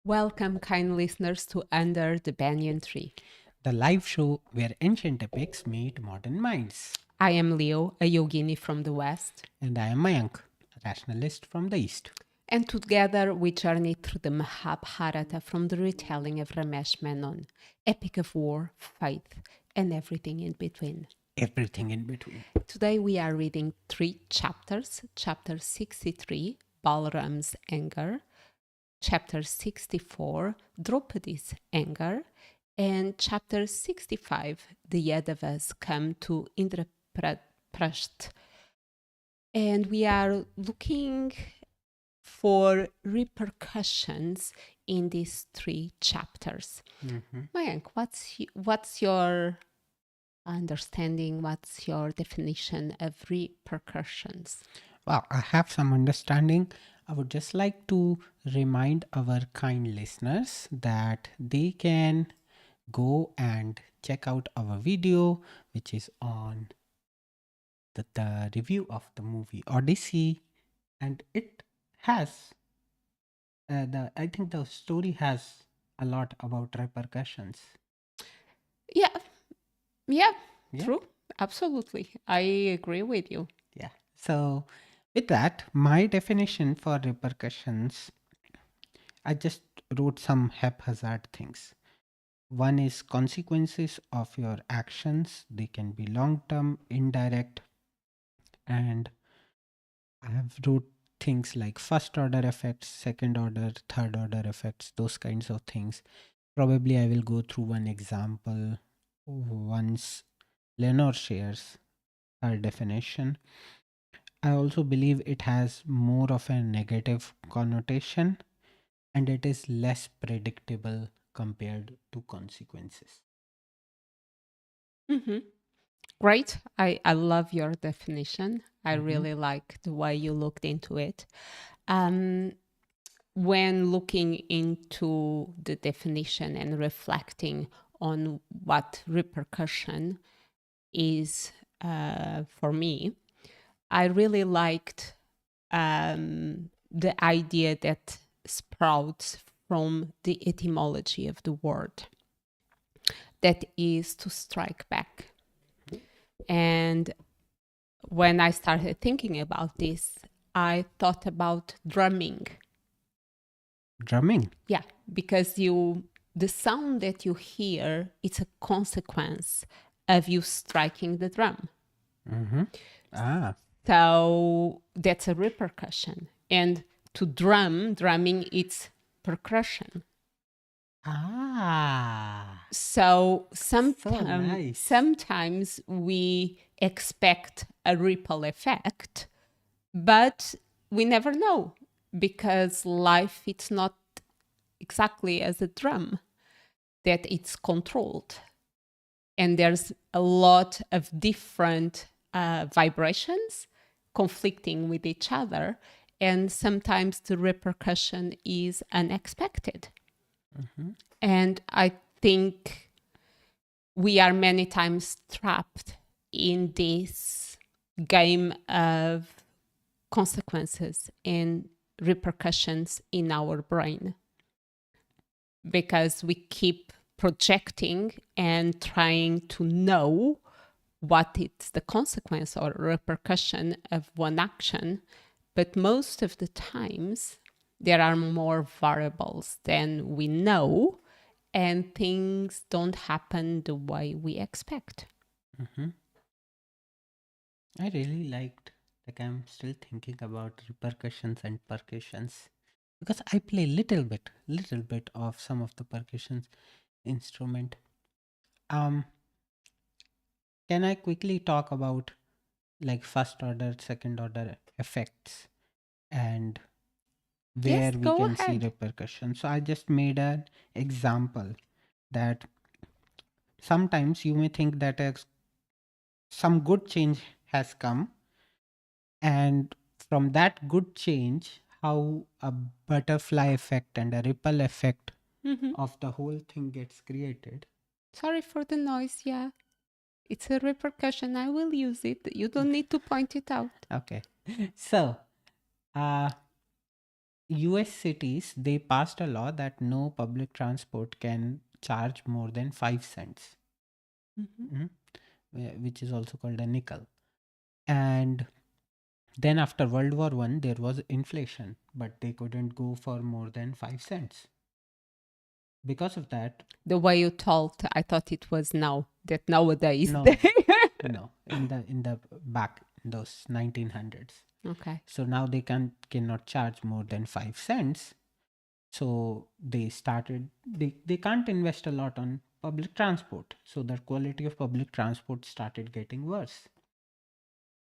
Welcome, kind listeners, to Under the Banyan Tree. The live show where ancient epics meet modern minds. I am Leo, a yogini from the West, And I am Mayank, a rationalist from the East. and together we journey through the Mahabharata from the retelling of Ramesh Menon, epic of war, faith, and everything in between. Everything in between. Today we are reading 3 chapters. Chapter 63, Balarama's anger. Chapter 64, Draupadi's anger. And chapter 65, the Yadavas come to Indraprastha. And we are looking for repercussions in these 3 chapters. Mayank, what's your understanding? What's your definition of repercussions? Well, I have some understanding. I would just like to remind our kind listeners that they can go and check out our video, which is on the review of the movie Odyssey, and it has I think the story has a lot about repercussions. Yeah, Yeah. true. Absolutely. I agree with you. Yeah. So, with that, my definition for repercussions, I just wrote some haphazard things. One is consequences of your actions. They can be long term, indirect, and I have wrote things like first order effects, second order, third order effects, those kinds of things. Probably I will go through one example once Leonor shares her definition. I also believe it has more of a negative connotation and it is less predictable compared to consequences. Mm-hmm. Great. I love your definition. I Mhm. really like the way you looked into it. Um, when looking into the definition and reflecting on what repercussion is for me, I really liked the idea that sprouts from the etymology of the word, that is to strike back. And when I started thinking about this, I thought about drumming. Drumming. Yeah, because the sound that you hear, it's a consequence of you striking the drum. Mm-hmm. Ah. So that's a repercussion. And to drumming, it's percussion. Ah. So nice. sometimes we expect a ripple effect, but we never know because life it's not exactly as a drum that it's controlled. And there's a lot of different vibrations conflicting with each other. And sometimes the repercussion is unexpected. Mm-hmm. And I think we are many times trapped in this game of consequences and repercussions in our brain because we keep projecting and trying to know what is the consequence or repercussion of one action. But most of the times, there are more variables than we know, and things don't happen the way we expect. Mm-hmm. I really liked, like, I'm still thinking about repercussions and percussions because I play little bit of some of the percussions instrument. Um, can I quickly talk about like first order, second order effects and where Yes, we go can see ahead. repercussions? So I just made an example that sometimes you may think that some good change has come, and from that good change, how a butterfly effect and a ripple effect Mhm. of the whole thing gets created. Sorry for the noise. Yeah, It's a repercussion. I will use it. You don't need to point it out. Okay. So, uh, US cities, they passed a law that no public transport can charge more than 5 cents, Mhm. mhm, which is also called a nickel. And then after World War One, there was inflation, but they couldn't go for more than 5 cents. Because of that, The way you told, I thought it was now, that nowadays. no, no, in the back in those 1900s. Okay. So now they cannot charge more than 5 cents. So they can't invest a lot on public transport. So the quality of public transport started getting worse.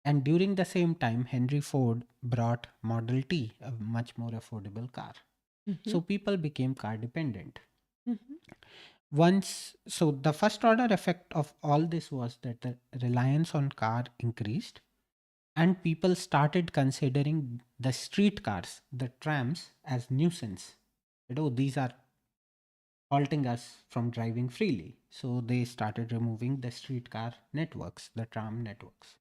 And during the same time, Henry Ford brought Model T, a much more affordable car. Mhm. So people became car dependent. Mhm. So the first order effect of all this was that the reliance on car increased, and people started considering the streetcars, the trams, as nuisance. These are halting us from driving freely. So they started removing the streetcar networks, the tram networks.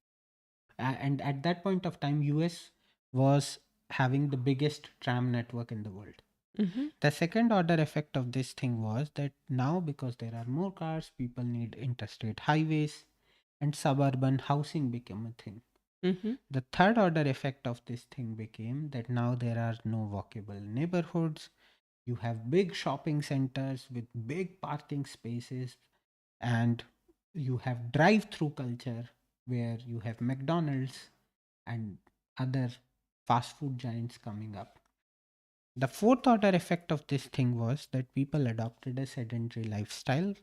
And at that point of time, US was having the biggest tram network in the world. Mhm. The second order effect of this thing was that now, because there are more cars, people need interstate highways, and suburban housing became a thing. Mhm. The third order effect of this thing became that now there are no walkable neighborhoods. You have big shopping centers with big parking spaces, and you have drive through culture where you have McDonald's and other fast food giants coming up. The fourth order effect of this thing was that people adopted a sedentary lifestyle,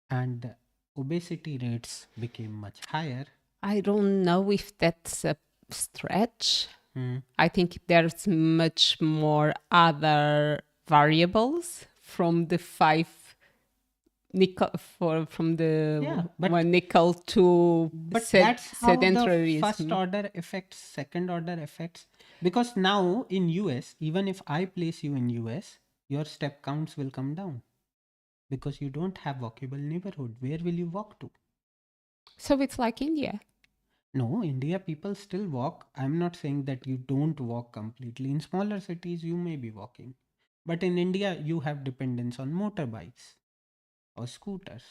and the obesity rates became much higher. I don't know if that's a stretch. Hmm. I think there's much more other variables from the five nickel from Yeah, the but one nickel to that's how the first sedentarism. order affects second order effects, because now in US, even if I place you in US, your step counts will come down because you don't have walkable neighborhood. Where will you walk to? So it's like India. No, India people still walk. I'm not saying that you don't walk completely. In smaller cities, you may be walking. But in India, you have dependence on motorbikes or scooters.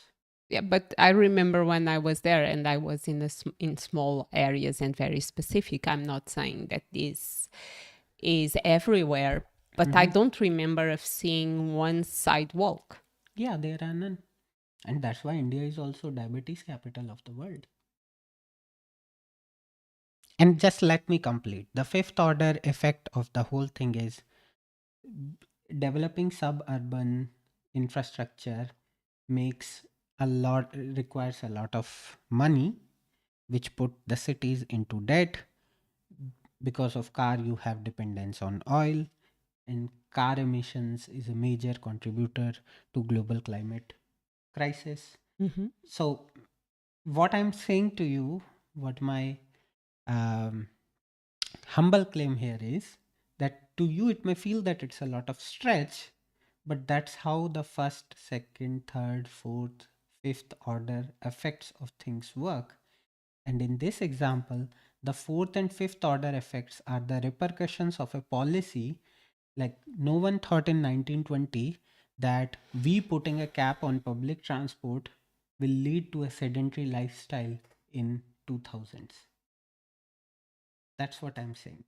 Yeah, but I remember when I was there, and I was in small areas and very specific. I'm not saying that this is everywhere, but I Hmm. don't remember of seeing one sidewalk. Yeah, there are none. And that's why India is also diabetes capital of the world. And just let me complete. The fifth order effect of the whole thing is developing suburban infrastructure makes requires a lot of money, which put the cities into debt. Because of car, you have dependence on oil, and car emissions is a major contributor to global climate crisis. Mm-hmm. So what I'm saying to you, what my um, humble claim here is that to you it may feel that it's a lot of stretch, but that's how the first, second, third, fourth, fifth order effects of things work. And in this example, the fourth and fifth order effects are the repercussions of a policy. Like, no one thought in 1920 that we putting a cap on public transport will lead to a sedentary lifestyle in 2000s. That's what I'm saying.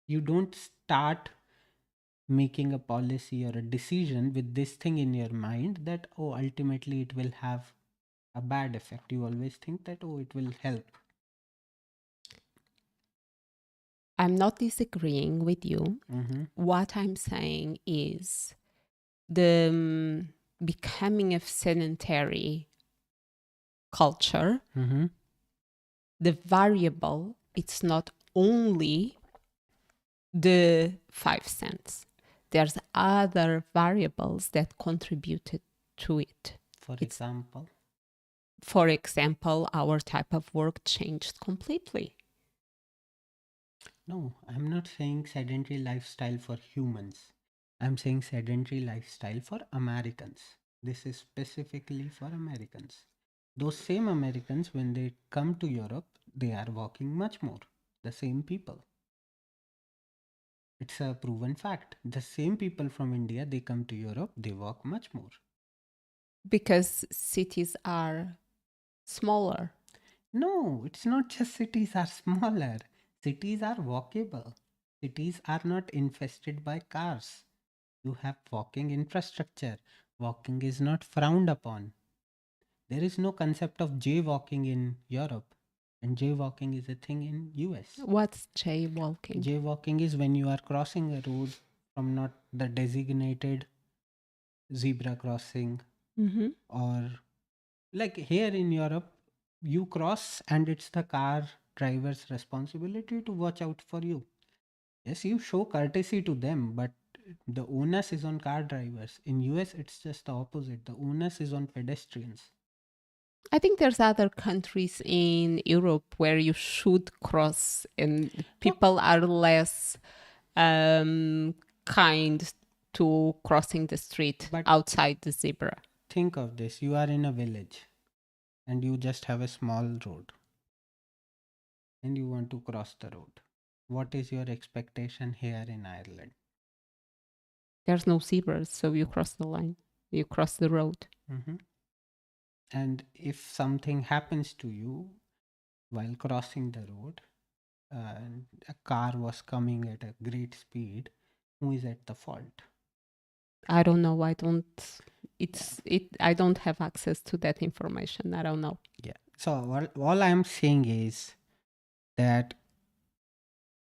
You don't start making a policy or a decision with this thing in your mind that, oh, ultimately it will have a bad effect. You always think that, oh, it will help. I'm not disagreeing with you. Mm-hmm. What I'm saying is the becoming of sedentary culture, Mm-hmm. the variable, it's not only the 5 cents. There's other variables that contributed to it. For It's, example, for example, our type of work changed completely. no, I'm not saying sedentary lifestyle for humans. I'm saying sedentary lifestyle for Americans. This is specifically for Americans. Those same Americans, when they come to Europe, they are walking much more. The same people. It's a proven fact. The same people from India, they come to Europe, they walk much more. Because cities are smaller. No, it's not just cities are smaller. Cities are walkable. Cities are not infested by cars. You have walking infrastructure. Walking is not frowned upon. There is no concept of jaywalking in Europe, and jaywalking is a thing in US. What's jaywalking? Jaywalking is when you are crossing a road from not the designated zebra crossing, Mm-hmm. or like here in Europe, you cross and it's the car driver's responsibility to watch out for you. Yes, you show courtesy to them, but the onus is on car drivers. In US, it's just the opposite. The onus is on pedestrians. I think there's other countries in Europe where you should cross and No, people are less kind to crossing the street but outside the zebra. think of this. You are in a village and you just have a small road and you want to cross the road. What is your expectation here in Ireland? There's no zebras, so you cross the line. You cross the road. Mhm. And if something happens to you while crossing the road, and a car was coming at a great speed, who is at the fault? I don't know. I don't. Yeah. I don't have access to that information. I don't know. Yeah. So all I'm saying is that,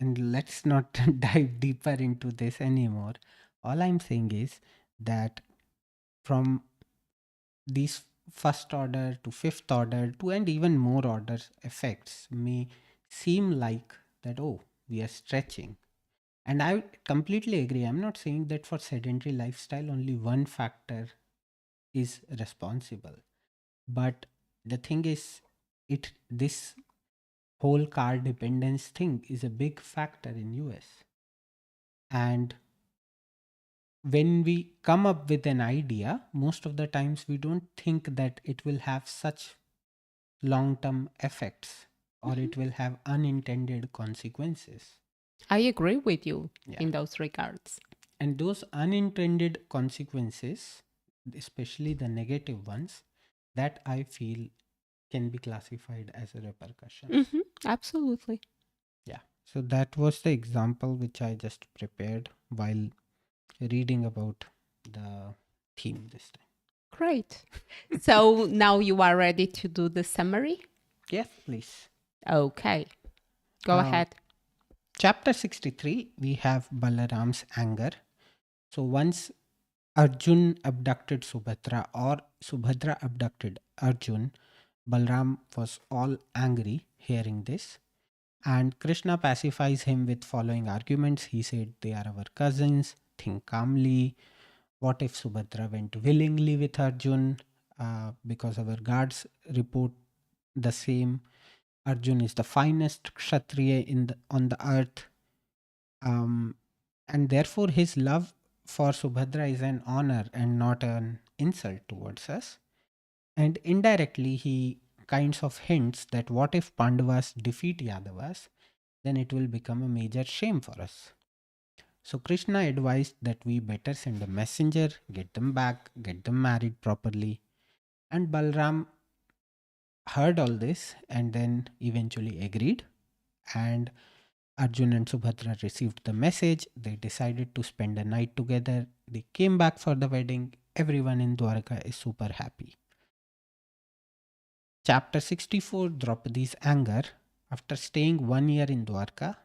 and let's not dive deeper into this anymore. All I'm saying is that from these first order to fifth order to and even more order effects may seem like that, oh, we are stretching. And I completely agree. I'm not saying that for sedentary lifestyle only one factor is responsible. But the thing is, this whole car dependence thing is a big factor in US. And when we come up with an idea, most of the times we don't think that it will have such long term effects or Mhm. it will have unintended consequences. I agree with you Yeah. in those regards. And those unintended consequences, especially the negative ones, that I feel can be classified as a repercussions. Absolutely. Yeah. So that was the example which I just prepared while reading about the theme this time. Great. So now you are ready to do the summary? Yes, please. Okay. Go Um, ahead. Chapter 63, we have Balaram's anger. So once Arjun abducted Subhadra or Subhadra abducted Arjun, Balram was all angry hearing this. And Krishna pacifies him with following arguments. He said, they are our cousins, think calmly. What if Subhadra went willingly with Arjun? Because our guards report the same. Arjun is the finest Kshatriya on the earth. Um, and therefore, his love for Subhadra is an honor and not an insult towards us. And indirectly, he kinds of hints that what if Pandavas defeat Yadavas, then it will become a major shame for us. So Krishna advised that we better send a messenger, get them back, get them married properly. And Balram heard all this and then eventually agreed. And Arjun and Subhadra received the message. They decided to spend a night together. They came back for the wedding. Everyone in Dwarka is super happy. Chapter 64, Draupadi's anger. After staying 1 year in Dwarka,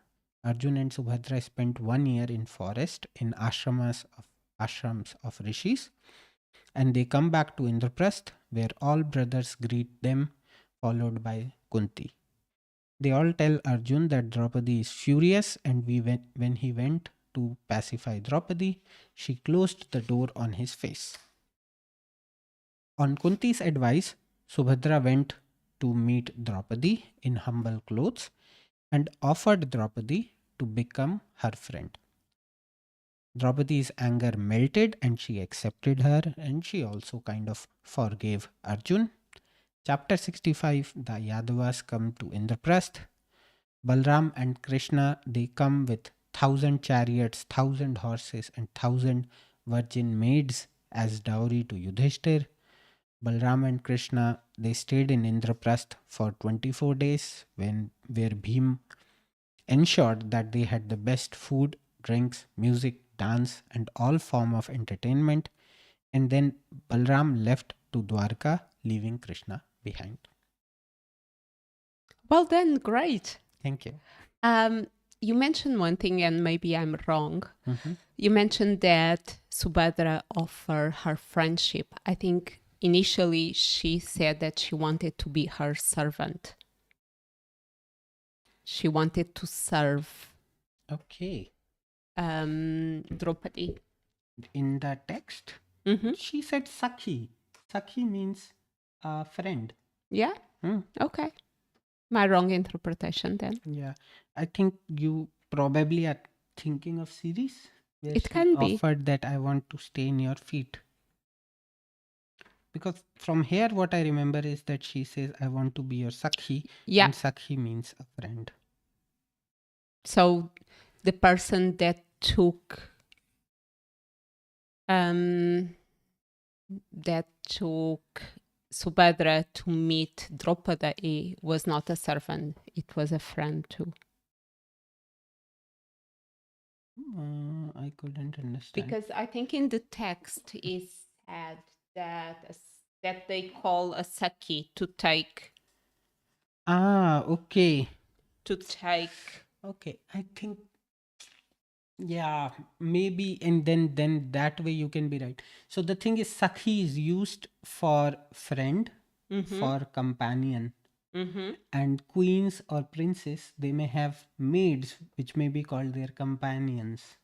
Arjun and Subhadra spent 1 year in forest in ashrams of rishis, and they come back to Indraprastha where all brothers greet them, followed by Kunti. They all tell Arjun that Draupadi is furious, and when he went to pacify Draupadi, she closed the door on his face. On Kunti's advice, Subhadra went to meet Draupadi in humble clothes and offered Draupadi to become her friend. Draupadi's anger melted and she accepted her, and she also kind of forgave Arjun. Chapter 65, the Yadavas come to Indraprastha. Balram and Krishna, they come with 1,000 chariots, 1,000 horses, and 1,000 virgin maids as dowry to Yudhishthir. Balram and Krishna, they stayed in Indraprastha for 24 days, where Bhim ensured that they had the best food, drinks, music, dance, and all form of entertainment. And then Balram left to Dwarka, leaving Krishna behind. Well then, great. Thank you. You mentioned one thing, and maybe I'm wrong. Mhm. You mentioned that Subhadra offered her friendship. I think initially she said that she wanted to be her servant. She wanted to serve Okay. Draupadi. In the text, Mm-hmm. she said Sakhi. Sakhi means friend. Yeah? Hmm. Okay. My wrong interpretation then. Yeah. I think you probably are thinking of series where It she can be. offered that I want to stay in your feet. Because from here, what I remember is that she says, I want to be your Sakhi. Yeah. And Sakhi means a friend. So the person that took Subhadra to meet Draupadi was not a servant, it was a friend too. I couldn't understand. Because I think in the text it said that they call a Saki to take. Okay. To take. Okay. I think, yeah, maybe, and then that way you can be right. So the thing is, Sakhi is used for friend, for companion. And queens or princes, they may have maids which may be called their companions.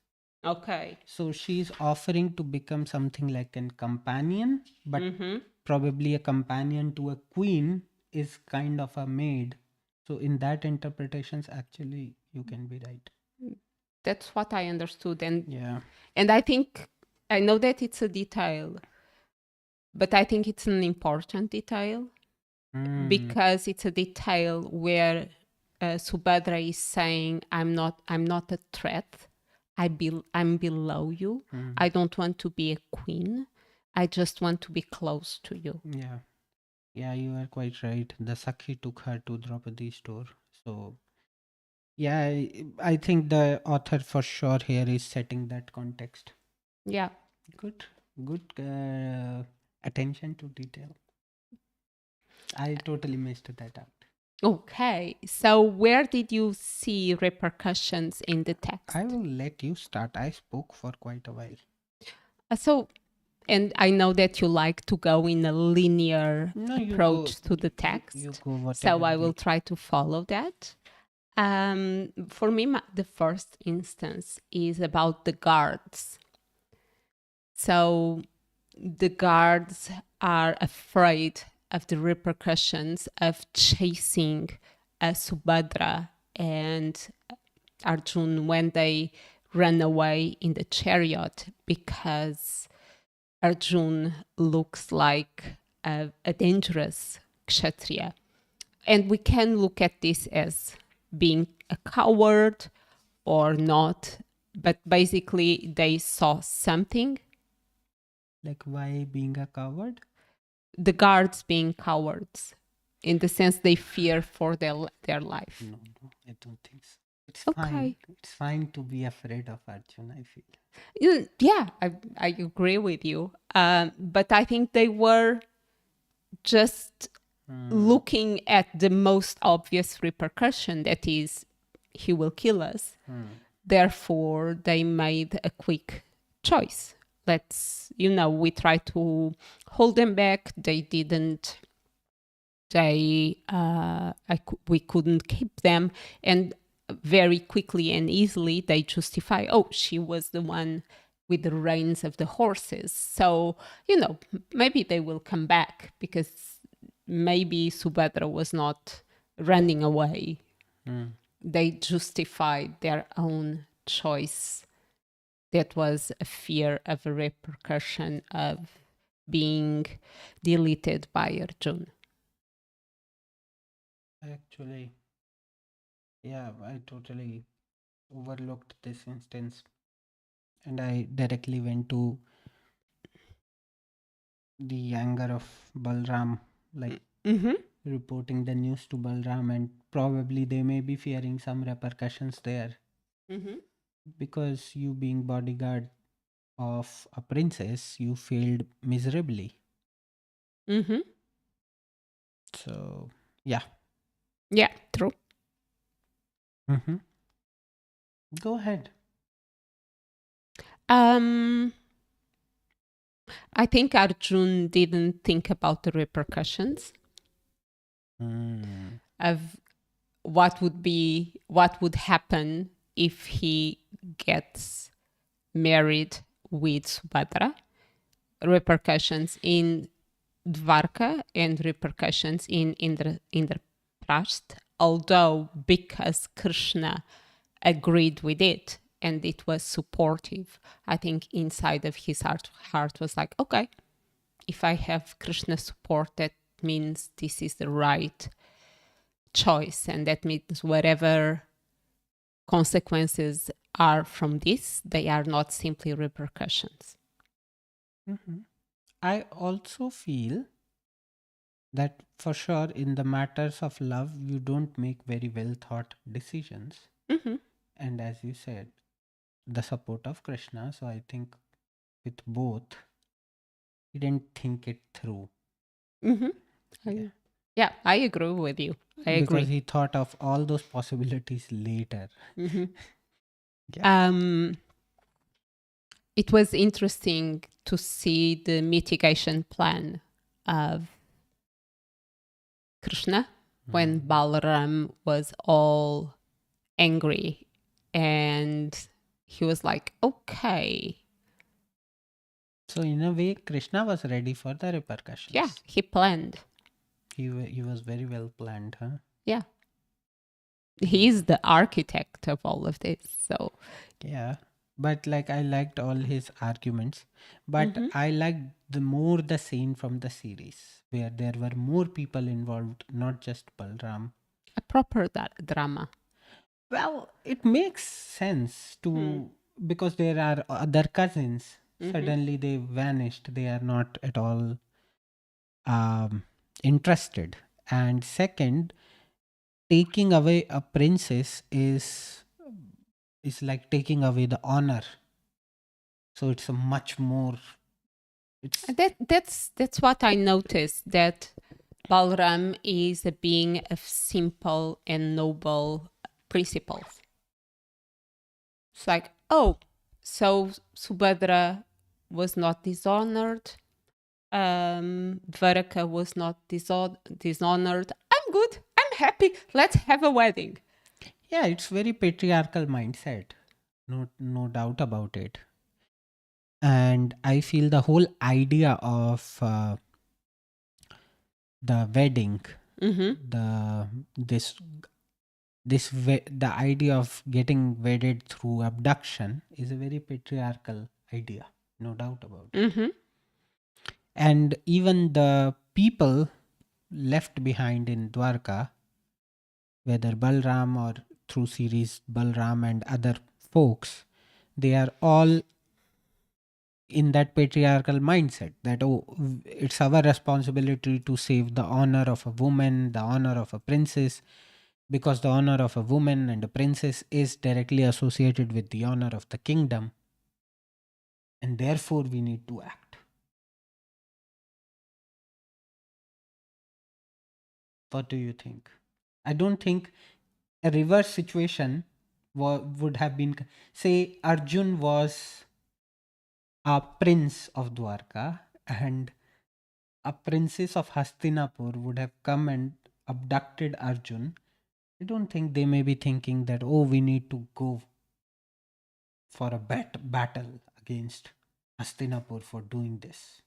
Okay. So she's offering to become something like a companion, but probably a companion to a queen is kind of a maid. So in that interpretations, actually, you can be right. That's what I understood. And Yeah. and I think I know that it's a detail, but I think it's an important detail because it's a detail where Subhadra is saying, I'm not a threat. I'm below you. I don't want to be a queen. I just want to be close to you. Yeah. Yeah, you are quite right. The Sakhi took her to Draupadi's door. So, yeah, I think the author for sure here is setting that context. Yeah. Good. Good attention to detail. I totally missed that out. Okay. So where did you see repercussions in the text? I will let you start. I spoke for quite a while. And I know that you like to go in a linear No, you approach go. to the text. You go whatever. So I will way. try to follow that. For me, the first instance is about the guards. So the guards are afraid of the repercussions of chasing Subhadra and Arjuna when they run away in the chariot, because Arjuna looks like a dangerous kshatriya. And we can look at this as being a coward or not, but basically they saw something. Like, why being a coward? The guards being cowards, in the sense they fear for their life. No, I don't think so. It's Okay. fine. It's fine to be afraid of Arjuna, I feel. Yeah, I agree with you. But I think they were just looking at the most obvious repercussion, that is, he will kill us. Therefore, they made a quick choice. We try to hold them back. They didn't. We couldn't keep them. And very quickly and easily, they justify, oh, she was the one with the reins of the horses. So, maybe they will come back, because maybe Subhadra was not running away. They justified their own choice. That was a fear of a repercussion of being deleted by Arjuna. Actually, yeah, I totally overlooked this instance and I directly went to the anger of Balram, like Mm-hmm. reporting the news to Balram, and probably they may be fearing some repercussions there Mm-hmm. because you being bodyguard of a princess, you failed miserably. Mm-hmm. So, yeah. Yeah, true. Hmm. Go ahead. Um, I think Arjun didn't think about the repercussions Mm. of what would happen if he gets married with Subhadra. Repercussions in Dwarka and repercussions in Indraprastha, although because Krishna agreed with it and it was supportive, I think inside of his heart was like, okay, if I have Krishna support, that means this is the right choice, and that means whatever consequences are from this, they are not simply repercussions. Hmm. I also feel that for sure in the matters of love, you don't make very well thought decisions. Mm-hmm. And as you said, the support of Krishna. So I think with both, he didn't think it through. Mm-hmm. Yeah. Yeah, I agree with you. I Because agree. he thought of all those possibilities later. Mm-hmm. Yeah. Um, it was interesting to see the mitigation plan of Krishna when Mm. Balaram was all angry and he was like, okay, So in a way, Krishna was ready for the yeah, repercussions. he planned. He was very well planned, huh? Yeah, he is the architect of all of this. So, Yeah. But like I liked all his arguments, but mm-hmm. I liked the scene from the series where there were more people involved, not just Balram. A proper drama. Well, it makes sense Mm. to because there are other cousins. Mm-hmm. Suddenly they vanished. They are not at all um, interested. And second, taking away a princess is like taking away the honor. So it's a much more. It's That's what I noticed, that Balram is a being of simple and noble principles. It's like, oh, so Subhadra was not dishonored. Dwarka was not dishonored. I'm good. I'm happy. Let's have a wedding. yeah, it's very patriarchal mindset. No doubt about it. And I feel the whole idea of the wedding, Mm-hmm. the this the idea of getting wedded through abduction is a very patriarchal idea, no doubt about it. Mm-hmm. And even the people left behind in Dwarka, whether Balram or through series Balram and other folks, they are all in that patriarchal mindset that it's our responsibility to save the honor of a woman, the honor of a princess, because the honor of a woman and a princess is directly associated with the honor of the kingdom, and therefore we need to act. What do you think? I don't think a reverse situation would have been. Say, Arjun was a prince of Dwarka, and a princess of Hastinapur would have come and abducted Arjun. I don't think they may be thinking that, oh, we need to go for a battle against Hastinapur for doing this.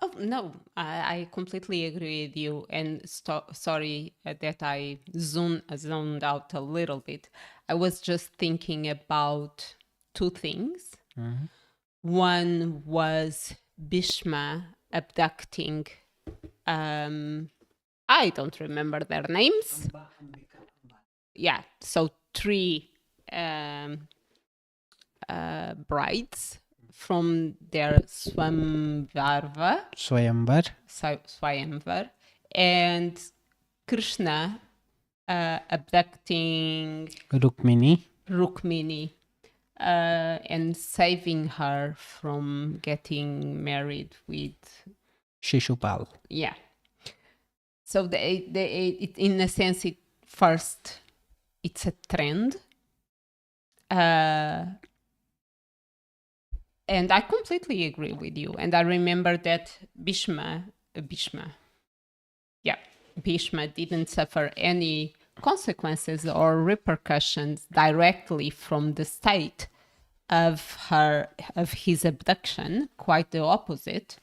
Oh no, I completely agree with you. And sorry that I zoned out a little bit. I was just thinking about two things. Mhm. One was Bhishma abducting um, I don't remember their names. Yeah, so 3 um, brides from their Swayamvar, and Krishna abducting Rukmini and saving her from getting married with Shishupal. Yeah. So in a sense, it's a trend. And I completely agree with you. And I remember that Bhishma didn't suffer any consequences or repercussions directly from the state of his abduction. Quite the opposite.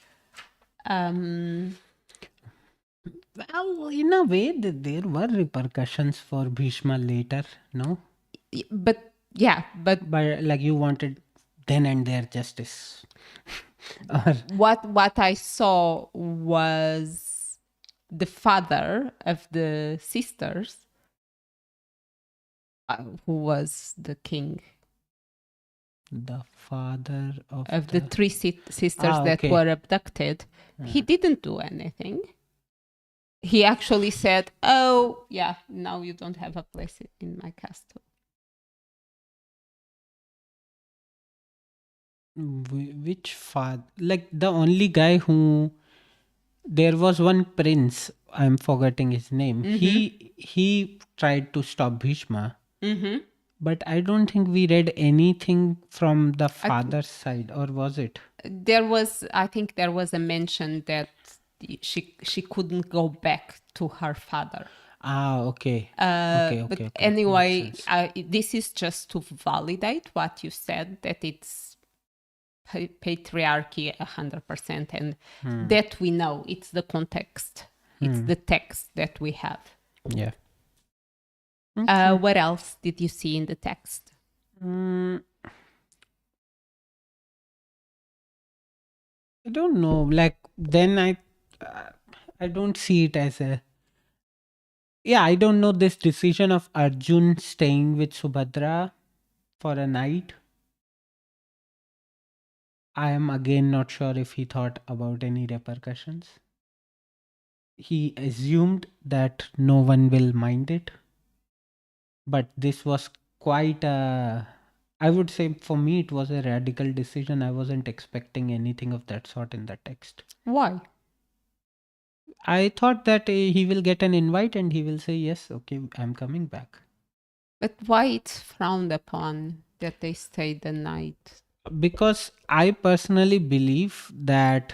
Well, in a way, there were repercussions for Bhishma later, no? But like you wanted then and there justice. Or what I saw was the father of the sisters, who was the king the father of the 3 sisters that okay. were abducted. He didn't do anything. He actually said, "Oh, yeah, now you don't have a place in my castle." Which father? Like the only guy who there was one prince. I'm forgetting his name. He tried to stop Bhishma, but I don't think we read anything from the father's side, or was it? I think there was a mention that she couldn't go back to her father. Okay. But anyway, this is just to validate what you said, that it's patriarchy 100%, and that we know. It's the context. It's the text that we have. Yeah. What else did you see in the text? I don't know. Like then I don't see it as a. Yeah, I don't know this decision of Arjun staying with Subhadra for a night. I am again not sure if he thought about any repercussions. He assumed that no one will mind it. But this was quite a. I would say for me it was a radical decision. I wasn't expecting anything of that sort in the text. Why? I thought that he will get an invite and he will say, yes, okay, I'm coming back. But why it's frowned upon that they stay the night? Because I personally believe that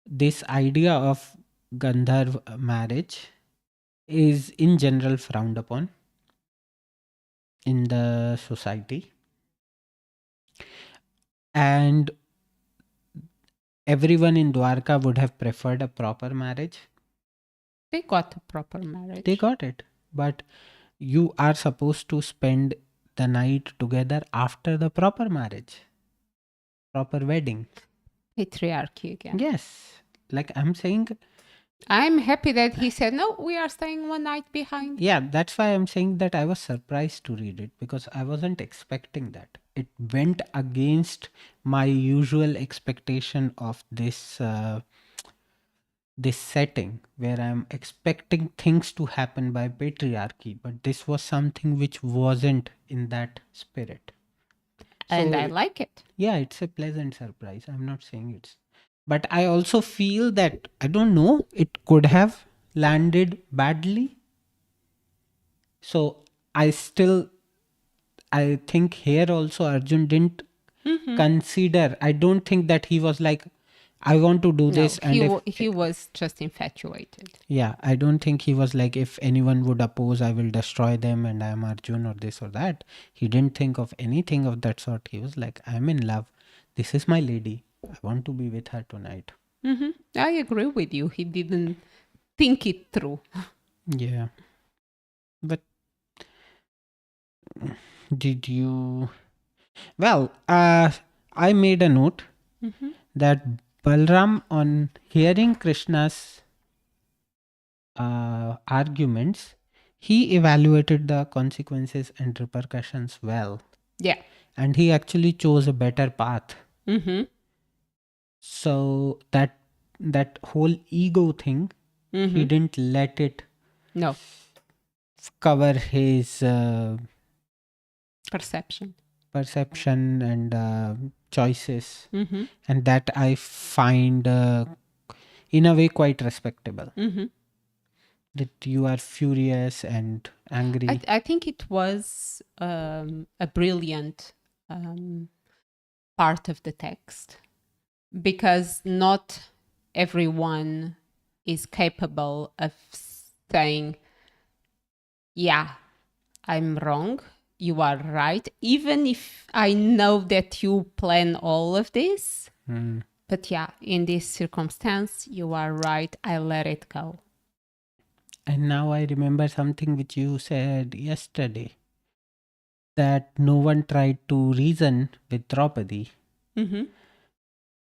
this idea of Gandharv marriage is in general frowned upon in the society. And everyone in Dwarka would have preferred a proper marriage. They got a proper marriage. They got it. But you are supposed to spend the night together after the proper marriage. Proper wedding. Patriarchy again. Yes. Like I'm saying. I'm happy that he said, no, we are staying one night behind. Yeah, that's why I'm saying that I was surprised to read it because I wasn't expecting that. It went against my usual expectation of this this setting where I'm expecting things to happen by patriarchy, but this was something which wasn't in that spirit. And I like it. Yeah, it's a pleasant surprise. I'm not saying it's. But I also feel that, I don't know, it could have landed badly. So I think here also Arjun didn't consider. I don't think that he was like, I want to do this. And he was just infatuated. Yeah, I don't think he was like, if anyone would oppose, I will destroy them and I am Arjun or this or that. He didn't think of anything of that sort. He was like, I'm in love. This is my lady. I want to be with her tonight. I agree with you. He didn't think it through. Yeah. But did you... Well, I made a note that Balaram, on hearing Krishna's arguments, he evaluated the consequences and repercussions well. Yeah. And he actually chose a better path. Mm-hmm. So that whole ego thing, he didn't let it No. cover his Perception. and choices. And that I find in a way quite respectable. That you are furious and angry. I think it was a brilliant part of the text, because not everyone is capable of saying, yeah, I'm wrong, you are right, even if I know that you plan all of this. But yeah, in this circumstance, you are right, I let it go. And now I remember something which you said yesterday, that no one tried to reason with Draupadi.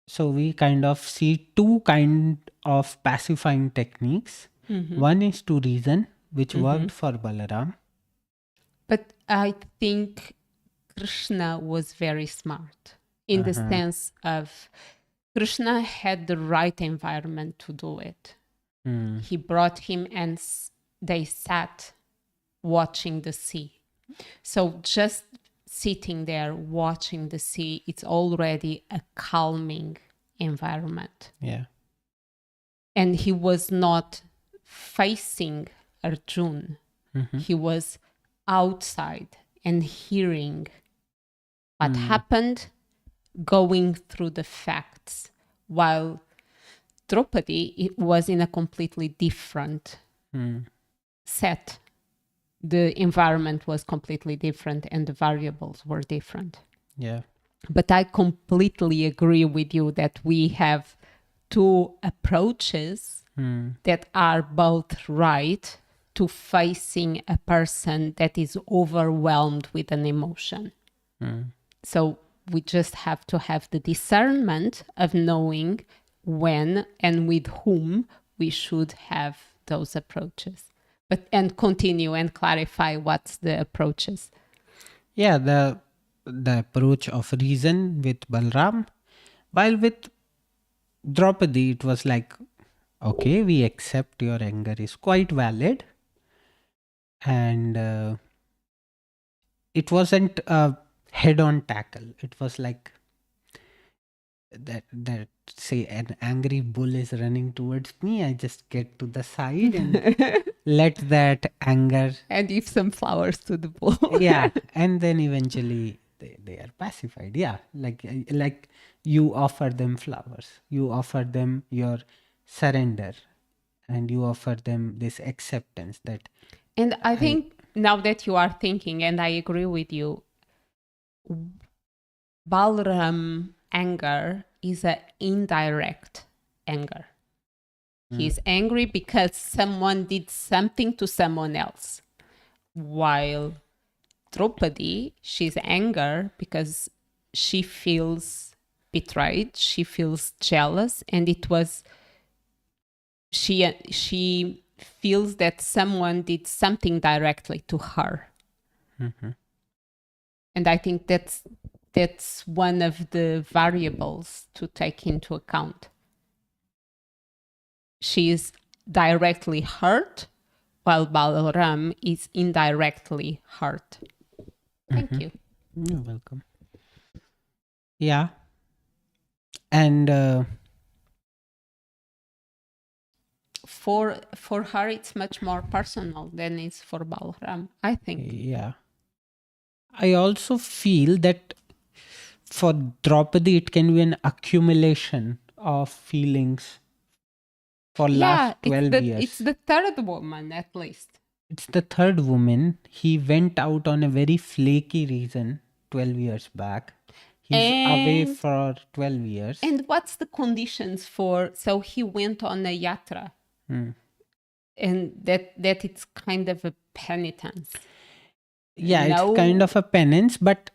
So we kind of see two kind of pacifying techniques. One is to reason, which worked for Balaram. But I think Krishna was very smart in the sense of Krishna had the right environment to do it. He brought him and they sat watching the sea. So just sitting there watching the sea, it's already a calming environment. Yeah. And he was not facing Arjuna. He was outside and hearing what happened, going through the facts, while Draupadi, it was in a completely different set. The environment was completely different and the variables were different. Yeah. But I completely agree with you that we have two approaches that are both right to facing a person that is overwhelmed with an emotion. So we just have to have the discernment of knowing when and with whom we should have those approaches. And continue and clarify what's the approaches. Yeah, the approach of reason with Balram, while with Draupadi it was like, okay, we accept your anger is quite valid, and it wasn't a head-on tackle. It was like that say an angry bull is running towards me, I just get to the side and let that anger And give some flowers to the bull. yeah, and then eventually they are pacified. Yeah, like you offer them flowers, you offer them your surrender, and you offer them this acceptance that. And I think now that you are thinking, and I agree with you, Balaram anger is an indirect anger. He's angry because someone did something to someone else. While Draupadi, she's angry because she feels betrayed, she feels jealous, and it was she feels that someone did something directly to her. And I think that's one of the variables to take into account. She is directly hurt, while Balaram is indirectly hurt. Thank you. You're welcome. Yeah, and For her, it's much more personal than it's for Balaram, I think. yeah, I also feel that for Draupadi it can be an accumulation of feelings for last 12 years. It's the third woman at least. It's the third woman. He went out on a very flaky reason 12 years back. He's away for 12 years. And what's the conditions for? So he went on a yatra. And that it's kind of a penitence. Yeah, it's kind of a penance, but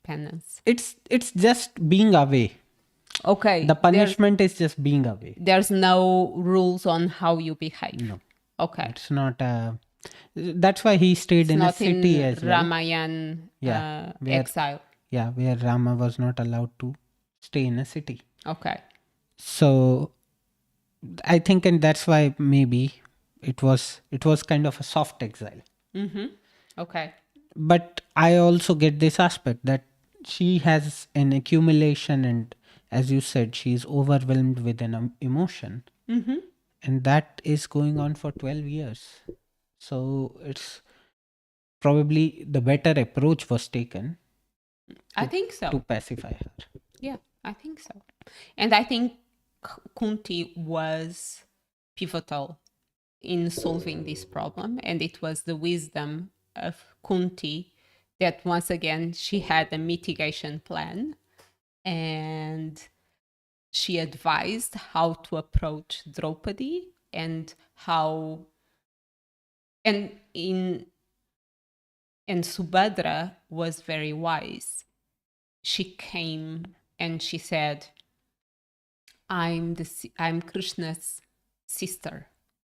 penance. It's just being away. Okay. The punishment is just being away. There's no rules on how you behave. No. Okay. It's not a. That's why he stayed It's in a not city in as well. Ramayan Yeah, where exile. where Rama was not allowed to stay in a city. Okay. So I think, and that's why maybe it was kind of a soft exile. Mm-hmm. Okay. But I also get this aspect that she has an accumulation, and as you said, she is overwhelmed with an emotion, Mm-hmm. and that is going on for 12 years. So it's probably the better approach was taken I think so. to pacify her. Yeah, I think so. And I think Kunti was pivotal in solving this problem. And it was the wisdom of Kunti that once again she had a mitigation plan and she advised how to approach Draupadi and how and in and Subhadra was very wise. She came and she said, I'm Krishna's sister.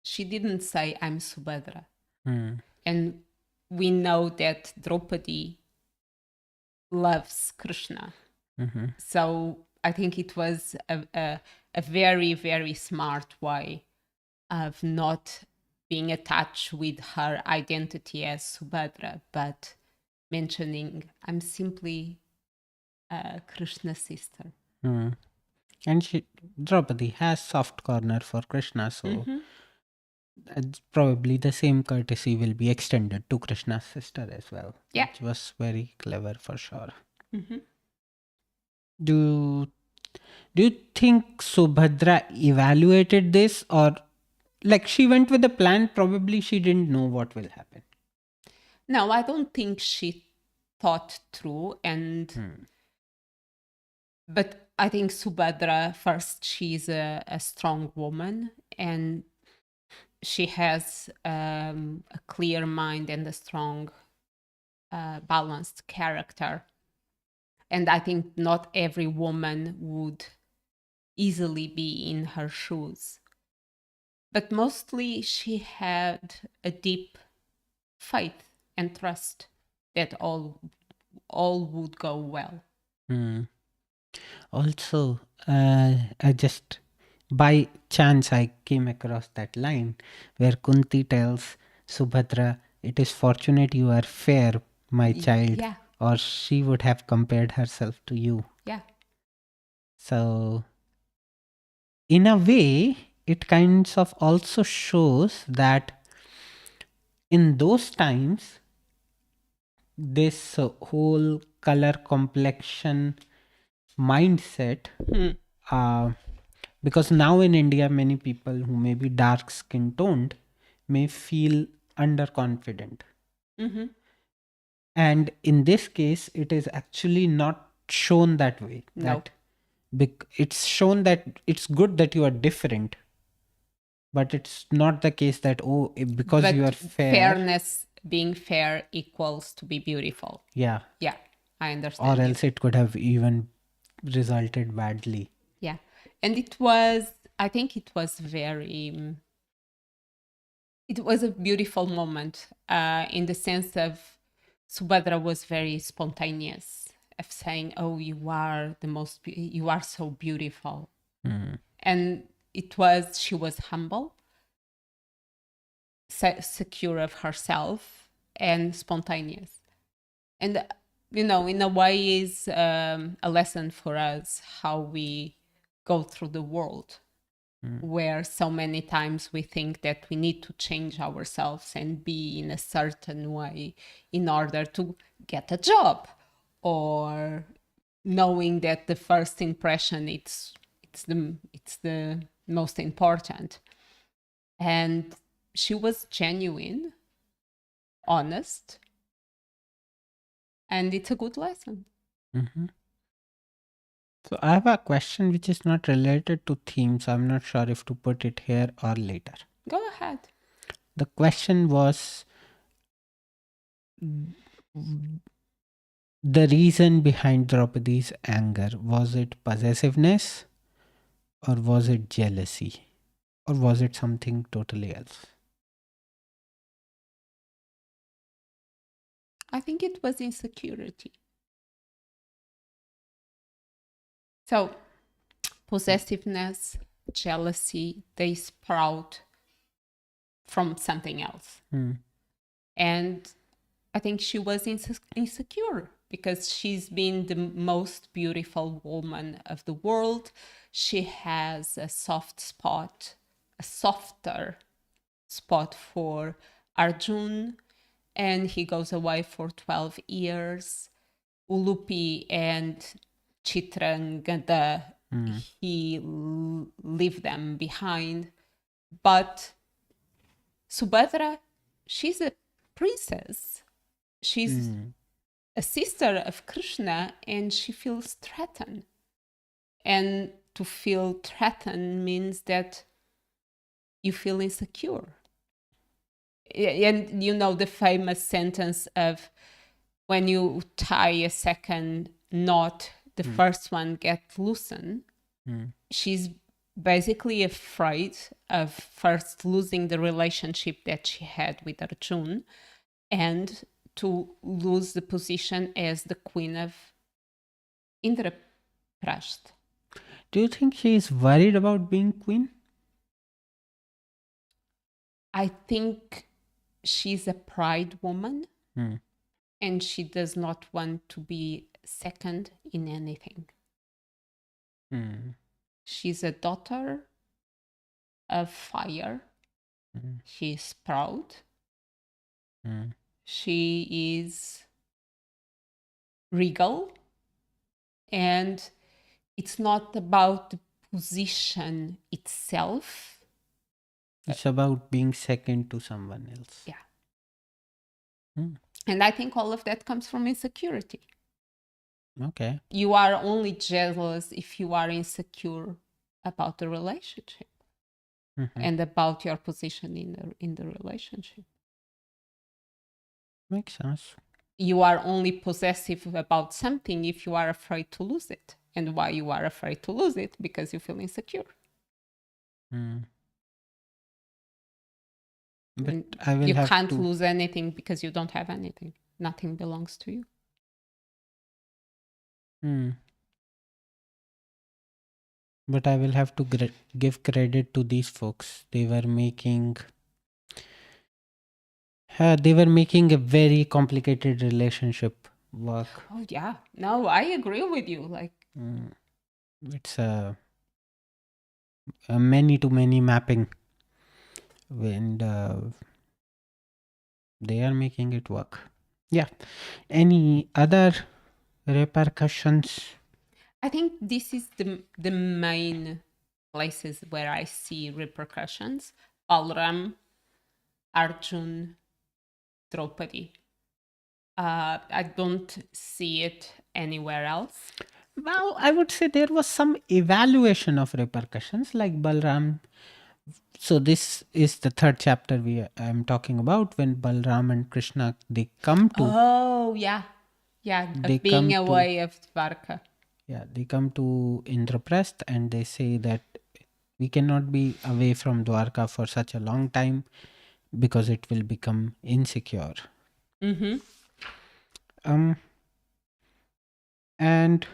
She didn't say I'm Subhadra. Hmm. And we know that Draupadi loves Krishna. Mm-hmm. So I think it was a very, very smart way of not being attached with her identity as Subhadra, but mentioning I'm simply Krishna's sister. Hmm. And Draupadi has soft corner for Krishna, so Mm-hmm. probably the same courtesy will be extended to Krishna's sister as well, Yeah. which was very clever for sure. Mm-hmm. Do do you think Subhadra evaluated this, or like she went with a plan? Probably she didn't know what will happen. No, I don't think she thought through and but I think Subhadra first she's a strong woman and she has a clear mind and a strong balanced character. And I think not every woman would easily be in her shoes. But mostly she had a deep faith and trust that all would go well. Hmm. Also, I just by chance I came across that line where Kunti tells Subhadra, "It is fortunate you are fair, my child, Yeah, or she would have compared herself to you." yeah. So, in a way, it kinds of also shows that in those times, this whole color complexion mindset, uh, because now in India, many people who may be dark skin toned may feel underconfident. Mm-hmm. And in this case, it is actually not shown that way. No. That it's shown that it's good that you are different, but it's not the case that because But you are fair, fairness, being fair equals to be beautiful. yeah, Yeah, I or understand you. else it could have even resulted badly. Yeah. And it was, I think it was very, it was a beautiful moment in the sense of Subhadra was very spontaneous of saying, oh, you are you are so beautiful. And she was humble, secure of herself and spontaneous. And, in a way is a lesson for us how we go through the world where so many times we think that we need to change ourselves and be in a certain way in order to get a job or knowing that the first impression it's the most important. And she was genuine, honest, and it's a good lesson. Mm-hmm. So I have a question which is not related to theme, so I'm not sure if to put it here or later. Go ahead. The question was the reason behind Draupadi's anger. Was it possessiveness, or was it jealousy, or was it something totally else? I think it was insecurity. So possessiveness, jealousy, they sprout from something else. And I think she was insecure because she's been the most beautiful woman of the world. She has a softer spot for Arjun, and he goes away for 12 years. Ulupi and Chitrangada, he leave them behind. But Subhadra, she's a princess. She's a sister of Krishna, and she feels threatened. And to feel threatened means that you feel insecure. And you know the famous sentence of when you tie a second knot, the first one gets loosened. She's basically afraid of first losing the relationship that she had with Arjun and to lose the position as the queen of Indraprastha. Do you think she is worried about being queen? I think she's a pride woman and she does not want to be second in anything. She's a daughter of fire. She's proud. She is regal. And it's not about the position itself. It's about being second to someone else. Yeah. And I think all of that comes from insecurity. Okay. You are only jealous if you are insecure about the relationship and about your position in the relationship. Makes sense. You are only possessive about something if you are afraid to lose it. And why you are afraid to lose it? Because you feel insecure. But I will you have can't to lose anything because you don't have anything. Nothing belongs to you. But I will have to give credit to these folks. They were making a very complicated relationship work. Oh yeah, no, I agree with you. Like it's a many to many mapping, and they are making it work. Yeah. Any other repercussions? I think this is the main places where I see repercussions. Balaram, Arjun, Draupadi. I don't see it anywhere else. Well, I would say there was some evaluation of repercussions, like Balram. So this is the third chapter I'm talking about, when Balram and Krishna, they come to. Oh yeah, of being away of Dwarka. Yeah, they come to Indraprastha and they say that we cannot be away from Dwarka for such a long time because it will become insecure. And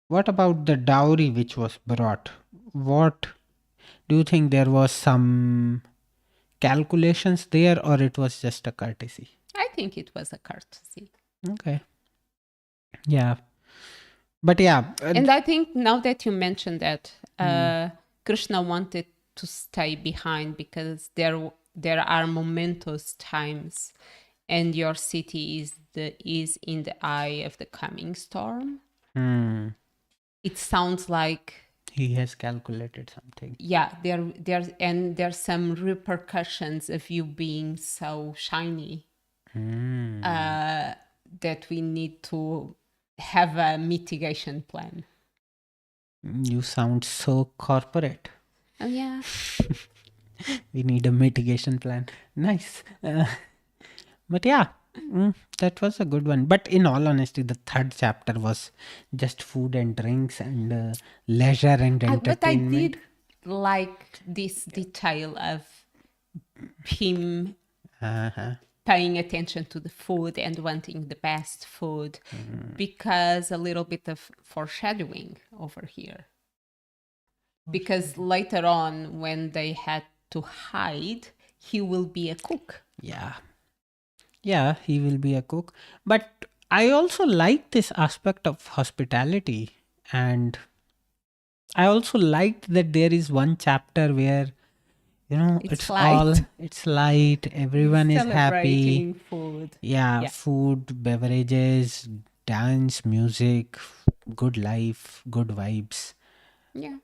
what about the dowry which was brought? What do you think, there was some calculations there, or it was just a courtesy? I think it was a courtesy. Okay. Yeah. But yeah. And I think now that you mentioned that, Krishna wanted to stay behind because there are momentous times and your city is in the eye of the coming storm. It sounds like he has calculated something. Yeah, there's some repercussions of you being so shiny that we need to have a mitigation plan. You sound so corporate. Oh yeah. We need a mitigation plan. Nice. But yeah, that was a good one. But in all honesty, the third chapter was just food and drinks and leisure and entertainment. But I did like this detail of him paying attention to the food and wanting the best food, because a little bit of foreshadowing over here. Because later on, when they had to hide, he will be a cook. Yeah. Yeah, he will be a cook. But I also like this aspect of hospitality. And I also liked that there is one chapter where, It's it's light, everyone is happy. celebrating food. Yeah, Yeah. food, beverages, dance, music, good life, good vibes. Yeah.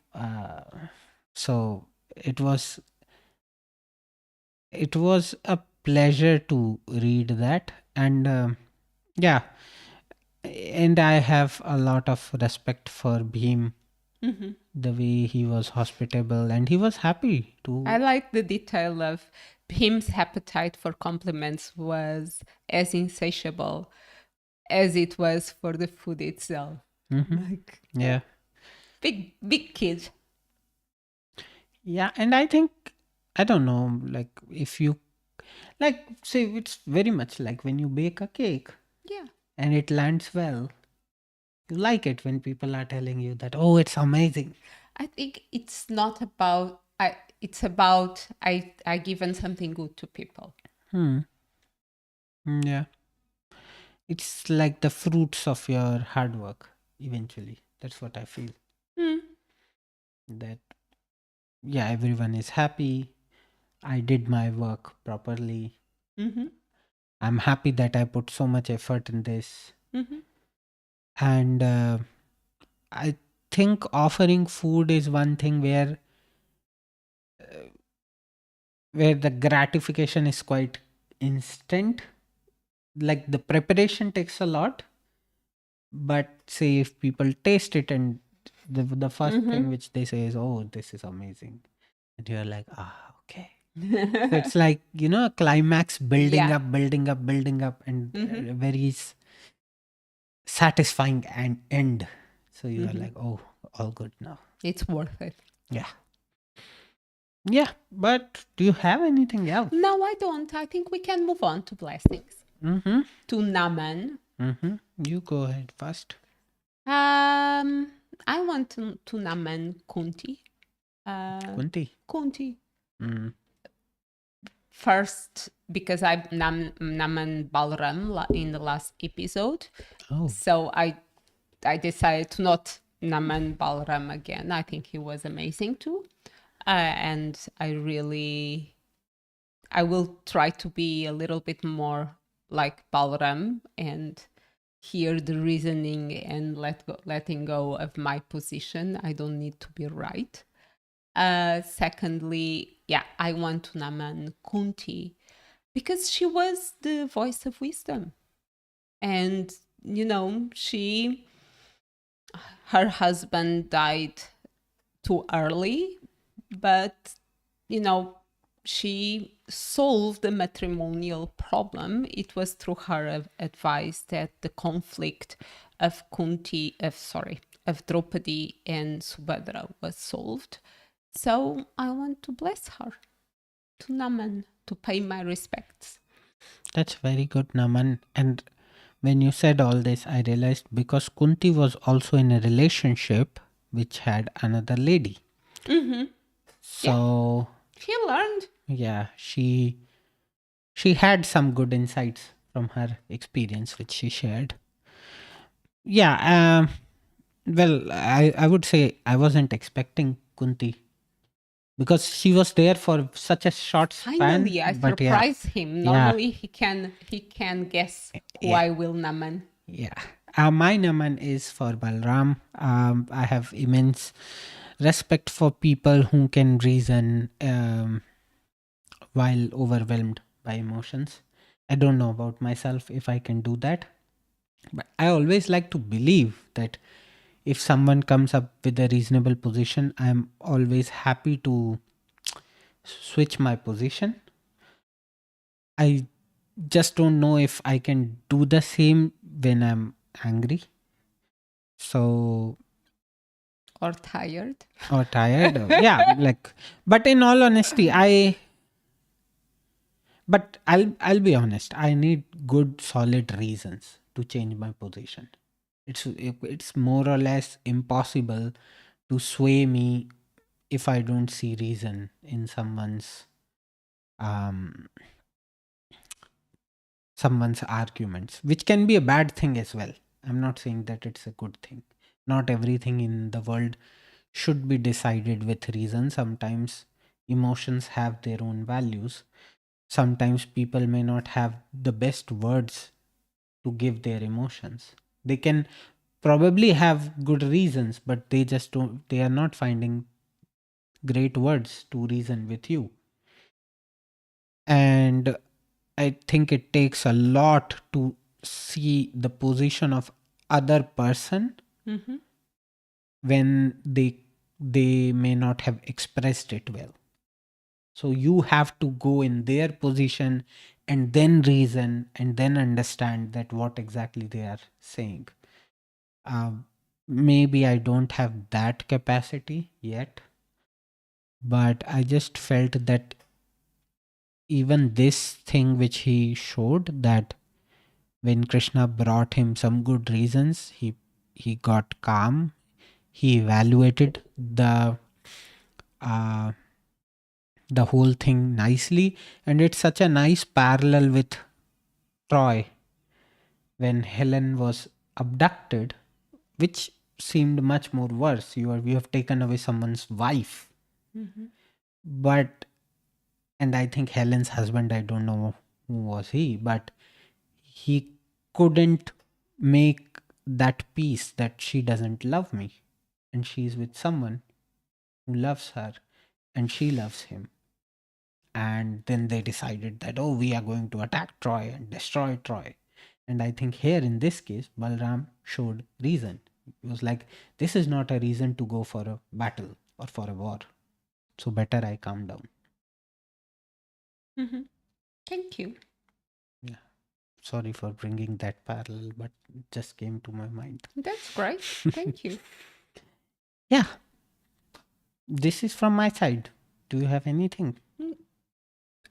So it was a pleasure to read that. And yeah, and I have a lot of respect for Bhim, the way he was hospitable and he was happy to. I like the detail of Bhim's appetite for compliments was as insatiable as it was for the food itself. Like, Yeah. big kid. Yeah, and I think, I don't know, like if you, like, say, it's very much like when you bake a cake Yeah. and it lands well. You like it when people are telling you that, oh, it's amazing. I think it's not about it's about I given something good to people. Yeah. It's like the fruits of your hard work eventually. That's what I feel. That, yeah, everyone is happy. I did my work properly. I'm happy that I put so much effort in this. And I think offering food is one thing where the gratification is quite instant. Like the preparation takes a lot, but say if people taste it and the first thing which they say is, oh, this is amazing, and you're like, okay. So it's like, a climax building Yeah. up, building up, and a very satisfying and end. So you are like, oh, all good now. It's worth it. Yeah, but do you have anything else? No, I don't. I think we can move on to blessings. To Naman. You go ahead first. I want to Naman Kunti. Kunti. First, because I Naman Balaram in the last episode. Oh. So I decided to not Naman Balaram again. I think he was amazing too. And I will try to be a little bit more like Balaram and hear the reasoning and letting go of my position. I don't need to be right. Secondly, I want to Naman Kunti because she was the voice of wisdom. And, her husband died too early, but, she solved the matrimonial problem. It was through her advice that the conflict of Draupadi and Subhadra was solved. So I want to bless her, to Naman, to pay my respects. That's very good, Naman. And when you said all this, I realized because Kunti was also in a relationship which had another lady. So she learned. Yeah, she had some good insights from her experience which she shared. Yeah, well, I would say I wasn't expecting Kunti because she was there for such a short span. Finally, I surprised him. Normally, he can guess who I will Naman. Yeah. My Naman is for Balram. I have immense respect for people who can reason while overwhelmed by emotions. I don't know about myself if I can do that. But I always like to believe that if someone comes up with a reasonable position, I'm always happy to switch my position. I just don't know if I can do the same when I'm angry. So, or tired. Yeah, like, but in all honesty, But I'll be honest. I need good, solid reasons to change my position. It's more or less impossible to sway me if I don't see reason in um someone's arguments, which can be a bad thing as well. I'm not saying that it's a good thing. Not everything in the world should be decided with reason. Sometimes emotions have their own values. Sometimes people may not have the best words to give their emotions. They can probably have good reasons, but they are not finding great words to reason with you. And I think it takes a lot to see the position of other person Mm-hmm. when they may not have expressed it well. So you have to go in their position and then reason and then understand that what exactly they are saying. Maybe I don't have that capacity yet, but I just felt that even this thing which he showed, that when Krishna brought him some good reasons, he got calm. He evaluated uh, the whole thing nicely, and it's such a nice parallel with Troy when Helen was abducted, which seemed much more worse. You have taken away someone's wife, Mm-hmm. but and I think Helen's husband, I don't know who was he, but he couldn't make that peace that she doesn't love me and she's with someone who loves her and she loves him. And then they decided that, oh, we are going to attack Troy and destroy Troy. And I think here in this case, Balram showed reason. It was like, this is not a reason to go for a battle or for a war. So better I calm down. Mm-hmm. Thank you. Yeah. Sorry for bringing that parallel, but it just came to my mind. That's great. Thank you. Yeah. This is from my side. Do you have anything?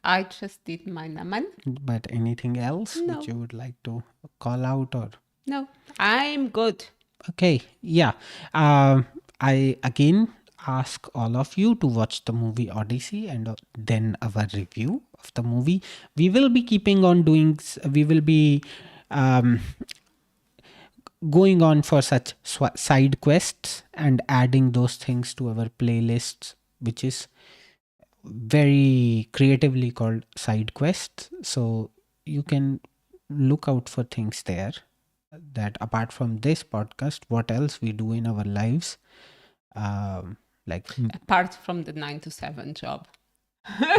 I just did my naman. But anything else No. which you would like to call out or? No, I'm good. Okay, yeah. I again ask all of you to watch the movie Odyssey and then our review of the movie. We will be keeping on doing, we will be um, going on for such side quests and adding those things to our playlists, which is very creatively called side quests. So you can look out for things there, that apart from this podcast, what else we do in our lives, like Apart from the 9 to 7 job.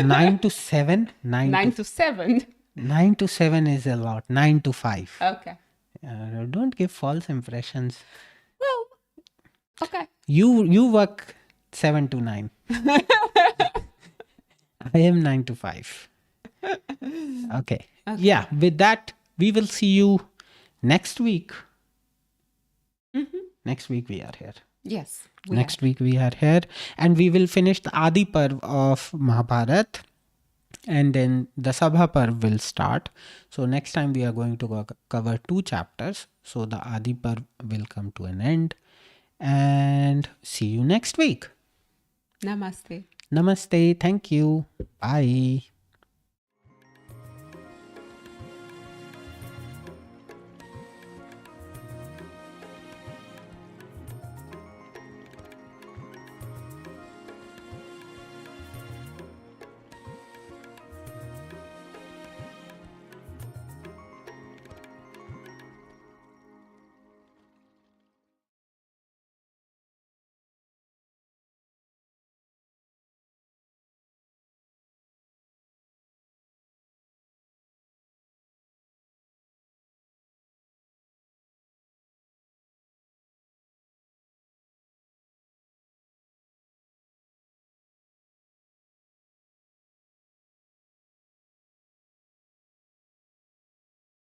9 to 7 9 to 7. 9 to 7 is a lot. 9 to 5. Okay. Don't give false impressions. Well, okay. You work 7 to 9. I am 9 to 5. Okay. Yeah, with that, we will see you next week. Next week we are here. Yes. Next week we are here, and we will finish the Adi Parv of Mahabharat, and then the Sabha Parv will start. So next time we are going to cover 2 chapters. So the Adi Parv will come to an end, and see you next week. Namaste. Namaste. Thank you. Bye.